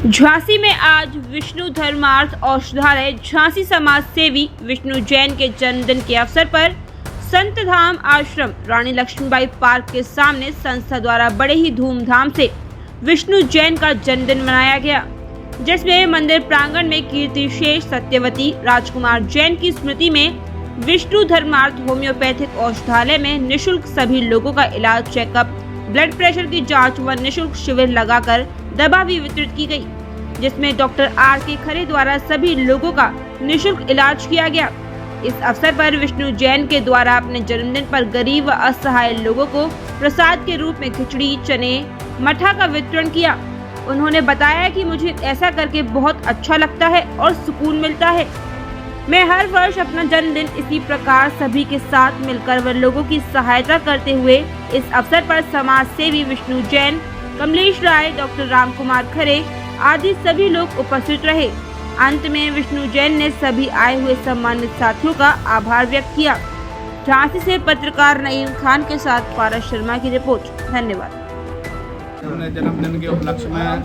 झांसी में आज विष्णु धर्मार्थ औषधालय झांसी समाज सेवी विष्णु जैन के जन्मदिन के अवसर पर संत धाम आश्रम रानी लक्ष्मीबाई पार्क के सामने संस्था द्वारा बड़े ही धूमधाम से विष्णु जैन का जन्मदिन मनाया गया, जिसमें मंदिर प्रांगण में कीर्ति शेष सत्यवती राजकुमार जैन की स्मृति में विष्णु धर्मार्थ होम्योपैथिक औषधालय में निःशुल्क सभी लोगों का इलाज, चेकअप, ब्लड प्रेशर की जांच व निःशुल्क शिविर लगाकर दवा भी वितरित की गई, जिसमें डॉक्टर आर.के. खरे द्वारा सभी लोगों का निःशुल्क इलाज किया गया। इस अवसर पर विष्णु जैन के द्वारा अपने जन्मदिन पर गरीब व असहाय लोगों को प्रसाद के रूप में खिचड़ी, चने, मठा का वितरण किया। उन्होंने बताया कि मुझे ऐसा करके बहुत अच्छा लगता है और सुकून मिलता है। मैं हर वर्ष अपना जन्मदिन इसी प्रकार सभी के साथ मिलकर व लोगों की सहायता करते हुए इस अवसर पर समाज सेवी विष्णु जैन, कमलेश राय, डॉक्टर रामकुमार खरे आदि सभी लोग उपस्थित रहे। अंत में विष्णु जैन ने सभी आए हुए सम्मानित साथियों का आभार व्यक्त किया। झांसी से पत्रकार नईम खान के साथ पारस शर्मा की रिपोर्ट। धन्यवाद। हमने जन्मदिन के उपलक्ष्य में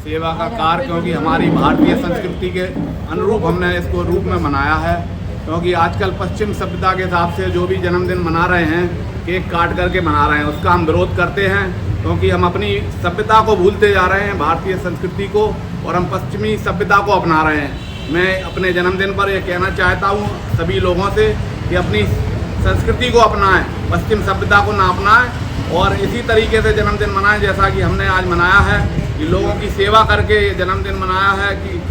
सेवा का कार्य, क्योंकि हमारी भारतीय संस्कृति के अनुरूप हमने इसको रूप में मनाया है। क्योंकि आजकल पश्चिम सभ्यता के हिसाब से जो भी जन्मदिन मना रहे हैं, केक काट करके मना रहे हैं, उसका हम विरोध करते हैं। क्योंकि हम अपनी सभ्यता को भूलते जा रहे हैं, भारतीय संस्कृति को, और हम पश्चिमी सभ्यता को अपना रहे हैं। मैं अपने जन्मदिन पर यह कहना चाहता हूँ सभी लोगों से कि अपनी संस्कृति को अपनाएं, पश्चिम सभ्यता को ना अपनाएं, और इसी तरीके से जन्मदिन मनाएं जैसा कि हमने आज मनाया है। कि लोगों की सेवा करके ये जन्मदिन मनाया है कि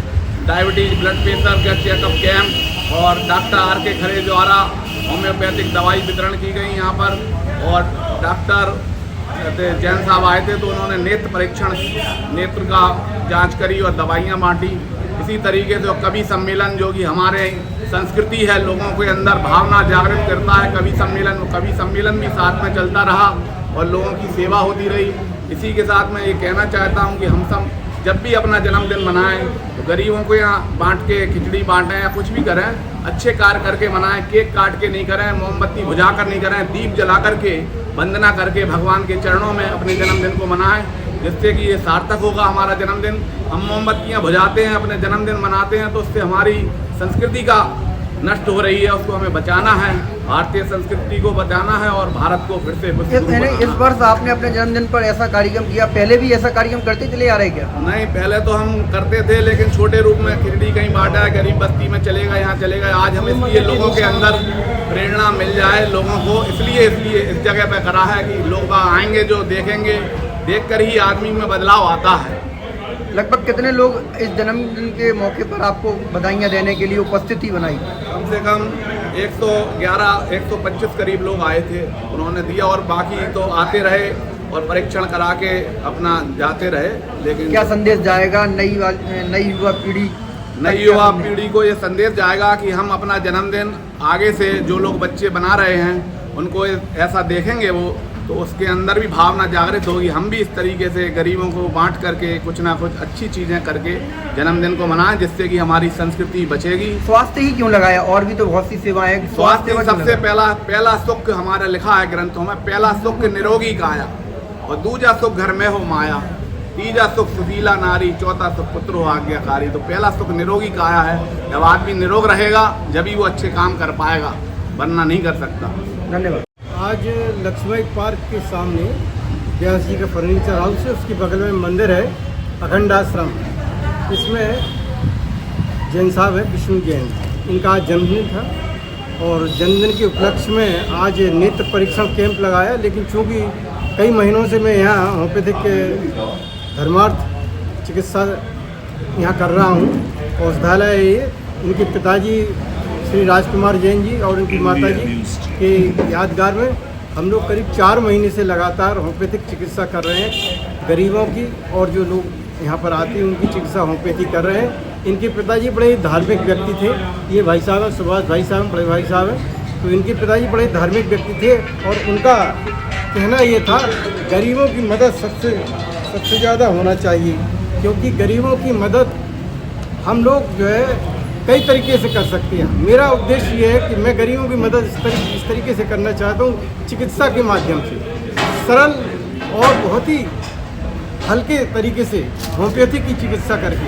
डायबिटीज़, ब्लड प्रेशर का चेकअप कैंप और डॉक्टर आर.के. खरे द्वारा होम्योपैथिक दवाई वितरण की गई यहाँ पर, और डॉक्टर जैन साहब आए थे तो उन्होंने नेत्र परीक्षण, नेत्र का जांच करी और दवाइयाँ बांटी। इसी तरीके से कवि सम्मेलन, जो कि हमारे संस्कृति है, लोगों के अंदर भावना जागृत करता है, कवि सम्मेलन भी साथ में चलता रहा और लोगों की सेवा होती रही। इसी के साथ मैं ये कहना चाहता हूँ कि हम सब जब भी अपना जन्मदिन मनाएं तो गरीबों को यहाँ बांट के खिचड़ी बांटें या कुछ भी करें, अच्छे कार्य करके मनाएं। केक काट के नहीं करें, मोमबत्ती बुझा कर नहीं करें, दीप जला करके वंदना करके भगवान के चरणों में अपने जन्मदिन को मनाएं, जिससे कि ये सार्थक होगा हमारा जन्मदिन। हम मोमबत्तियाँ बुझाते हैं, अपने जन्मदिन मनाते हैं, तो उससे हमारी संस्कृति का नष्ट हो रही है, उसको हमें बचाना है, भारतीय संस्कृति को बचाना है और भारत को फिर से इस वर्ष आपने अपने जन्मदिन पर ऐसा कार्यक्रम किया, पहले भी ऐसा कार्यक्रम करते चले आ रहे क्या? नहीं, पहले तो हम करते थे, लेकिन छोटे रूप में खिचड़ी कहीं बांटा है, गरीब बस्ती में चलेगा, यहाँ चलेगा। आज हम इसलिए लोगों के अंदर प्रेरणा मिल जाए लोगों को, इसलिए इस जगह पे करा है कि लोग आएंगे, जो देखेंगे, देख कर ही आदमी में बदलाव आता है। लगभग कितने लोग इस जन्मदिन के मौके पर आपको बधाइयाँ देने के लिए उपस्थिति बनाई? कम से कम 111-125 करीब लोग आए थे, उन्होंने दिया, और बाकी तो आते रहे और परीक्षण करा के अपना जाते रहे। लेकिन क्या संदेश जाएगा नई युवा पीढ़ी को ये संदेश जाएगा कि हम अपना जन्मदिन आगे से जो लोग बच्चे बना रहे हैं उनको ऐसा देखेंगे वो, तो उसके अंदर भी भावना जागृत होगी। हम भी इस तरीके से गरीबों को बांट करके कुछ ना कुछ अच्छी चीज़ें करके जन्मदिन को मनाएं, जिससे कि हमारी संस्कृति बचेगी। स्वास्थ्य ही क्यों लगाया? और भी तो बहुत सी सेवाएं हैं। स्वास्थ्य सबसे पहला सुख हमारा लिखा है ग्रंथों में, पहला सुख निरोगी काया, और दूजा सुख घर में हो माया, तीजा सुख सुशीला नारी, चौथा सुख पुत्र हो आज्ञाकारी। तो पहला सुख निरोगी काया है। जब आदमी निरोग रहेगा जब ही वो अच्छे काम कर पाएगा, वरना नहीं कर सकता। धन्यवाद। आज लक्ष्मीबाई पार्क के सामने व्यास जी का फर्नीचर हाउस है, उसके बगल में मंदिर है अखंड आश्रम। इसमें जैन साहब है, विष्णु जैन, इनका आज जन्मदिन था और जन्मदिन के उपलक्ष्य में आज नेत्र परीक्षण कैंप लगाया। लेकिन चूँकि कई महीनों से मैं यहाँ होम्योपैथिक धर्मार्थ चिकित्सा यहाँ कर रहा हूँ, औषधालय है ये। इनके पिताजी श्री राजकुमार जैन जी और उनकी माताजी के यादगार में हम लोग करीब 4 महीने से लगातार होम्योपैथिक चिकित्सा कर रहे हैं गरीबों की, और जो लोग यहाँ पर आते हैं उनकी चिकित्सा होम्योपैथी कर रहे हैं। इनके पिताजी बड़े ही धार्मिक व्यक्ति थे। ये भाई साहब हैं, सुभाष भाई साहब, बड़े भाई साहब हैं। तो इनके पिताजी बड़े धार्मिक व्यक्ति थे और उनका कहना ये था गरीबों की मदद सबसे ज़्यादा होना चाहिए, क्योंकि गरीबों की मदद हम लोग जो है कई तरीके से कर सकते हैं। मेरा उद्देश्य ये है कि मैं गरीबों की मदद इस तरीके से करना चाहता हूँ, चिकित्सा के माध्यम से, सरल और बहुत ही हल्के तरीके से होम्योपैथिक की चिकित्सा करके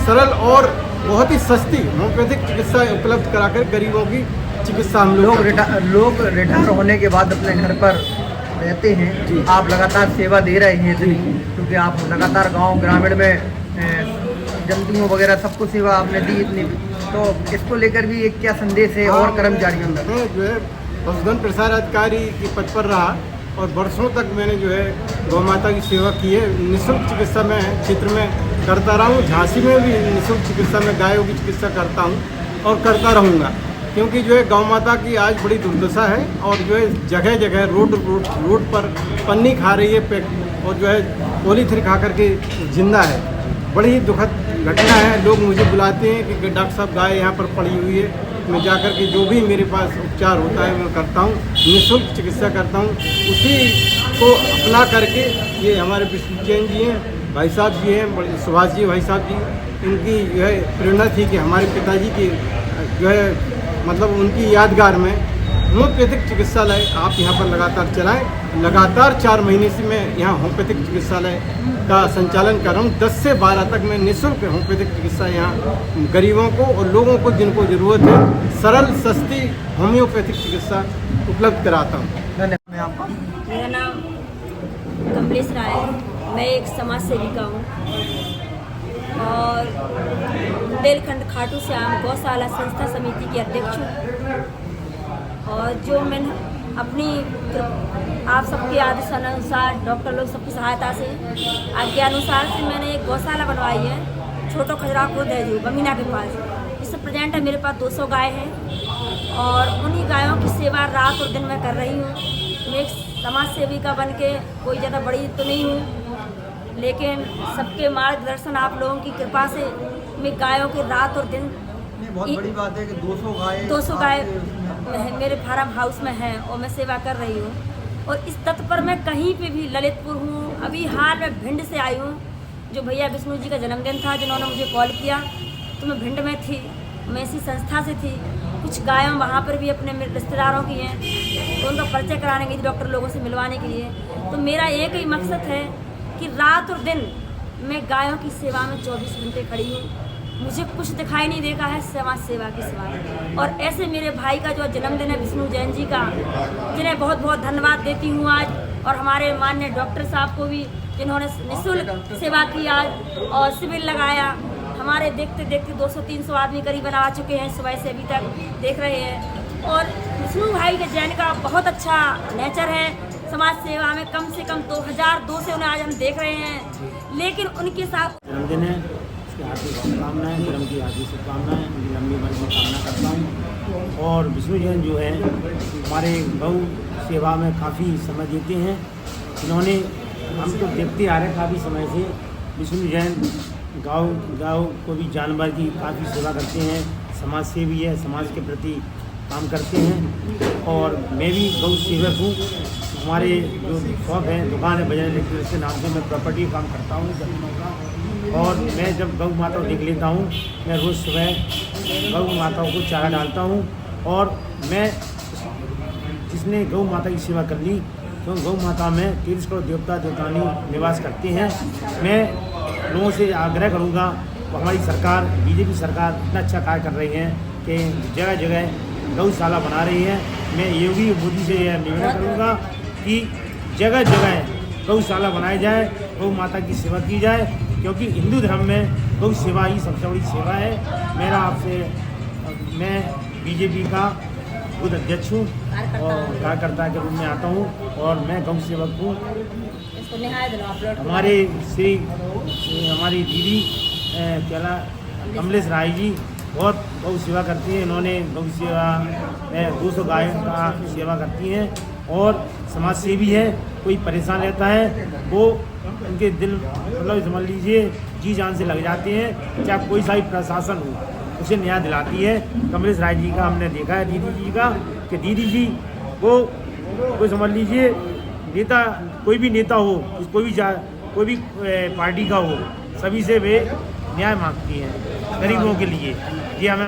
सरल और बहुत ही सस्ती होम्योपैथिक चिकित्सा उपलब्ध कराकर गरीबों की चिकित्सा हम लोग रिटायर होने के बाद अपने घर पर रहते हैं। आप लगातार सेवा दे रहे हैं इतनी, क्योंकि आप लगातार गांव ग्रामीण में जंतुओं वगैरह सबको सेवा आपने दी इतनी, तो इसको लेकर भी एक क्या संदेश है और कर्मचारियों का? मैं जो है पशुधन प्रसार अधिकारी के पद पर रहा और वर्षों तक मैंने जो है गौ माता की सेवा की है। निःशुल्क चिकित्सा में क्षेत्र में करता रहा हूँ। झांसी में भी निःशुल्क चिकित्सा में गायों की चिकित्सा करता हूँ और करता रहूँगा, क्योंकि जो है गौ माता की आज बड़ी दुर्दशा है और जो है जगह जगह रोड पर पन्नी खा रही है और जो है पॉलीथिन खा करके जिंदा है। बड़ी ही दुखद घटना है। लोग मुझे बुलाते हैं कि डॉक्टर साहब गाय यहाँ पर पड़ी हुई है। मैं जाकर के जो भी मेरे पास उपचार होता है मैं करता हूँ, निःशुल्क चिकित्सा करता हूँ। उसी को अपना करके ये हमारे विष्णु जैन जी हैं, भाई साहब जी हैं, सुभाष जी भाई साहब जी, इनकी जो है प्रेरणा थी कि हमारे पिताजी की जो है मतलब उनकी यादगार में होम्योपैथिक चिकित्सालय आप यहाँ पर लगातार चलाएं। लगातार 4 महीने से मैं यहाँ होम्योपैथिक चिकित्सालय का संचालन कर रहा हूँ। 10 से 12 तक मैं निःशुल्क होम्योपैथिक चिकित्सा यहाँ गरीबों को और लोगों को जिनको ज़रूरत है सरल सस्ती होम्योपैथिक चिकित्सा उपलब्ध कराता हूँ। धन्यवाद। आपका? मेरा नाम कमलेश राय है। मैं एक समाज सेविका हूँ और बुंदेलखंड खाटू श्याम गौशाला संस्था समिति की अध्यक्ष हूँ। और जो मैंने अपनी आप सबके आदेश अनुसार डॉक्टर लोग सबकी सहायता से आज्ञानुसार से मैंने एक गौशाला बनवाई है छोटो खजरा खुर्द है जो बमीना के पास। इससे प्रेजेंट है मेरे पास 200 गाय हैं और उन्हीं गायों की सेवा रात और दिन में कर रही हूँ। मैं एक समाज सेविका बन के कोई ज़्यादा बड़ी तो नहीं हूँ, लेकिन सबके मार्गदर्शन आप लोगों की कृपा से मैं गायों के रात और दिन बहुत बड़ी बात है कि 200 गाय मेरे फार्म हाउस में है और मैं सेवा कर रही हूँ। और इस तत्व पर मैं कहीं पे भी ललितपुर हूँ, अभी हाल में भिंड से आई हूँ। जो भैया विष्णु जी का जन्मदिन था जिन्होंने मुझे कॉल किया तो मैं भिंड में थी, मैं इसी संस्था से थी। कुछ गायों वहाँ पर भी अपने रिश्तेदारों की हैं तो उनका परिचय कराने के लिए डॉक्टर लोगों से मिलवाने के लिए। तो मेरा एक ही मकसद है कि रात और दिन मैं गायों की सेवा में 24 घंटे खड़ी हूँ। मुझे कुछ दिखाई नहीं देगा है समाज सेवा के सिवा। और ऐसे मेरे भाई का जो जन्मदिन है विष्णु जैन जी का, जिन्हें बहुत बहुत धन्यवाद देती हूँ आज। और हमारे माननीय डॉक्टर साहब को भी जिन्होंने निःशुल्क सेवा की आज और शिविर लगाया। हमारे देखते देखते 200-300 आदमी करीबन आ चुके हैं, सुबह से अभी तक देख रहे हैं। और विष्णु भाई के जैन का बहुत अच्छा नेचर है समाज सेवा में। कम से कम 2002 से उन्हें आज हम देख रहे हैं, लेकिन उनके साथ जन्मदिन है, उसकी हार्दिक शुभकामनाएं, धर्म की हार्दिक शुभकामनाएं, उनकी लंबी उम्र की कामना करता हूँ। और विष्णु जैन जो है हमारे गौ सेवा में काफ़ी समय देते हैं। इन्होंने हम तो देखते आ रहे काफ़ी समय से विष्णु जैन गाँव को भी जानवर की काफ़ी सेवा करते हैं, समाज सेवी है, समाज के प्रति काम करते हैं। और मैं भी गौ सेवक हूँ। हमारे जो शॉप है, दुकान है बजाज इलेक्ट्रिक के नाम से, मैं प्रॉपर्टी काम करता हूँ जमीनों का। और मैं जब गौ माता को देख लेता हूँ, मैं रोज़ सुबह गौ माताओं को चारा डालता हूँ। और मैं जिसने गौ माता की सेवा कर ली, तो गौ माता में 30 करोड़ देवता देवतानी निवास करते हैं। मैं लोगों से आग्रह करूँगा, तो हमारी सरकार बीजेपी सरकार इतना अच्छा कार्य कर रही है कि जगह जगह गौशाला बना रही है। मैं योगी मोदी से यह निवेदन करूँगा कि जगह जगह गौशाला बनाई जाए, गौ माता की सेवा की जाए, क्योंकि हिंदू धर्म में गौ सेवा ही सबसे बड़ी सेवा है। मेरा आपसे, मैं बीजेपी का खुद अध्यक्ष हूँ और कार्यकर्ता के रूप में आता हूँ और मैं गौ सेवक हूँ। हमारी दीदी कमलेश राय जी बहुत गौ सेवा करती हैं। इन्होंने गौ सेवा में 200 गायों का सेवा करती हैं और समाज सेवी है। कोई परेशान रहता है वो उनके दिल मतलब समझ लीजिए जी जान से लग जाते हैं, चाहे कोई सा भी प्रशासन हो उसे न्याय दिलाती है। कमलेश राय जी का हमने देखा है, दीदी जी का, कि दीदी जी वो समझ लीजिए नेता, कोई भी नेता हो, कोई भी पार्टी का हो, सभी से वे न्याय मांगती हैं गरीबों के लिए। जी हमें